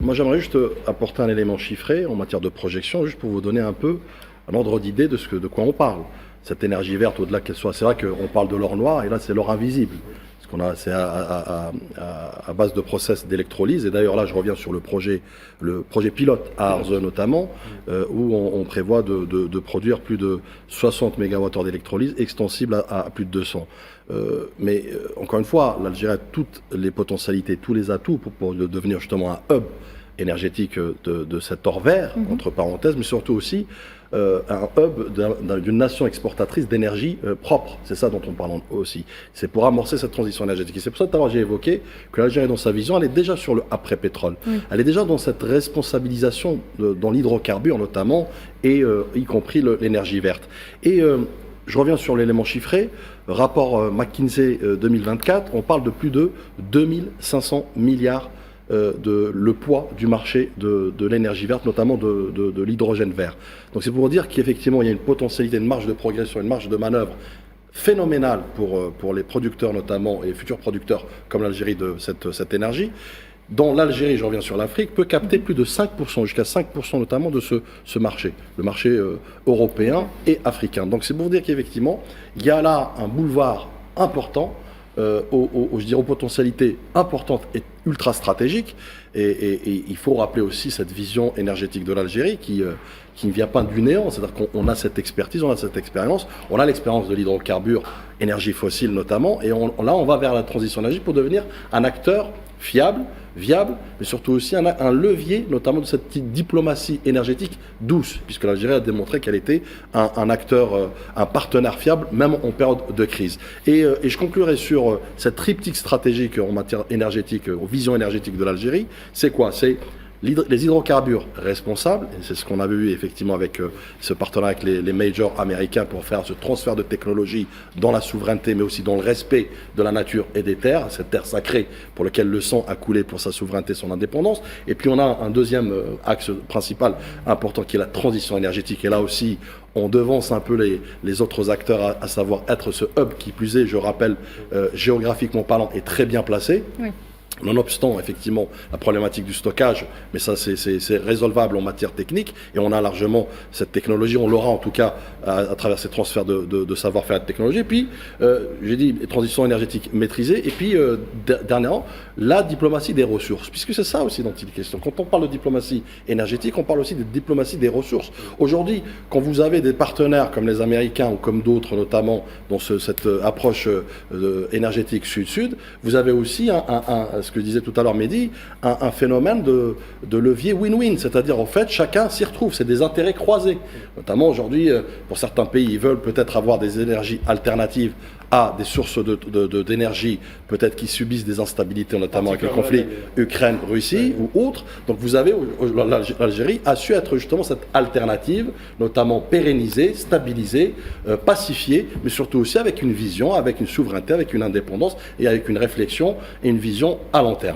Moi, j'aimerais juste apporter un élément chiffré en matière de projection, juste pour vous donner un peu un ordre d'idée de quoi on parle. Cette énergie verte, au-delà qu'elle soit, c'est vrai qu'on parle de l'or noir, et là, c'est l'or invisible. Parce qu'on a, c'est à base de process d'électrolyse. Et d'ailleurs, là, je reviens sur le projet pilote à Arze notamment, où on prévoit de produire plus de 60 MWh d'électrolyse, extensible à plus de 200. Encore une fois, l'Algérie a toutes les potentialités, tous les atouts pour devenir justement un hub énergétique de cet or vert, entre parenthèses, mais surtout aussi un hub d'une nation exportatrice d'énergie propre. C'est ça dont on parle aussi. C'est pour amorcer cette transition énergétique. Et c'est pour ça que tout à l'heure j'ai évoqué que l'Algérie, dans sa vision, elle est déjà sur le après-pétrole. Elle est déjà dans cette responsabilisation dans l'hydrocarbure notamment, et y compris l'énergie verte. Et je reviens sur l'élément chiffré. Rapport McKinsey 2024, on parle de plus de 2500 milliards le poids du marché de l'énergie verte, notamment de l'hydrogène vert. Donc c'est pour dire qu'effectivement il y a une potentialité, une marge de progression, une marge de manœuvre phénoménale pour les producteurs notamment et les futurs producteurs comme l'Algérie de cette énergie. Dans l'Algérie, je reviens sur l'Afrique, peut capter plus de 5%, jusqu'à 5% notamment de ce marché, le marché européen et africain. Donc c'est pour dire qu'effectivement, il y a là un boulevard important, je dirais aux potentialités importantes et ultra stratégiques. Et il faut rappeler aussi cette vision énergétique de l'Algérie qui ne vient pas du néant. C'est-à-dire qu'on a cette expertise, on a cette expérience, on a l'expérience de l'hydrocarbure, énergie fossile notamment, et là on va vers la transition énergétique pour devenir un acteur fiable, viable, mais surtout aussi un levier, notamment de cette petite diplomatie énergétique douce, puisque l'Algérie a démontré qu'elle était un acteur, un partenaire fiable, même en période de crise. Et je conclurai sur cette triptyque stratégique en matière énergétique, vision énergétique de l'Algérie. C'est quoi? C'est les hydrocarbures responsables, et c'est ce qu'on avait vu effectivement avec ce partenariat avec les majors américains pour faire ce transfert de technologie dans la souveraineté, mais aussi dans le respect de la nature et des terres, cette terre sacrée pour laquelle le sang a coulé pour sa souveraineté, son indépendance. Et puis on a un deuxième axe principal important qui est la transition énergétique. Et là aussi, on devance un peu les autres acteurs, à savoir être ce hub qui plus est, je rappelle, géographiquement parlant, est très bien placé. Oui. Nonobstant effectivement la problématique du stockage, mais ça c'est résolvable en matière technique et on a largement cette technologie, on l'aura en tout cas à travers ces transferts de savoir-faire et de technologie. Et puis j'ai dit transition énergétique maîtrisée et puis dernièrement la diplomatie des ressources, puisque c'est ça aussi dont il est question. Quand on parle de diplomatie énergétique, on parle aussi de diplomatie des ressources. Aujourd'hui, quand vous avez des partenaires comme les Américains ou comme d'autres notamment dans cette approche énergétique sud-sud, vous avez aussi ce que disait tout à l'heure Mehdi, un phénomène de levier win-win, c'est-à-dire en fait chacun s'y retrouve, c'est des intérêts croisés. Notamment aujourd'hui, pour certains pays, ils veulent peut-être avoir des énergies alternatives à des sources d'énergie peut-être qui subissent des instabilités, notamment avec le conflit Ukraine-Russie ou autres. Donc vous avez, l'Algérie a su être justement cette alternative, notamment pérennisée, stabilisée, pacifiée, mais surtout aussi avec une vision, avec une souveraineté, avec une indépendance et avec une réflexion et une vision à long terme.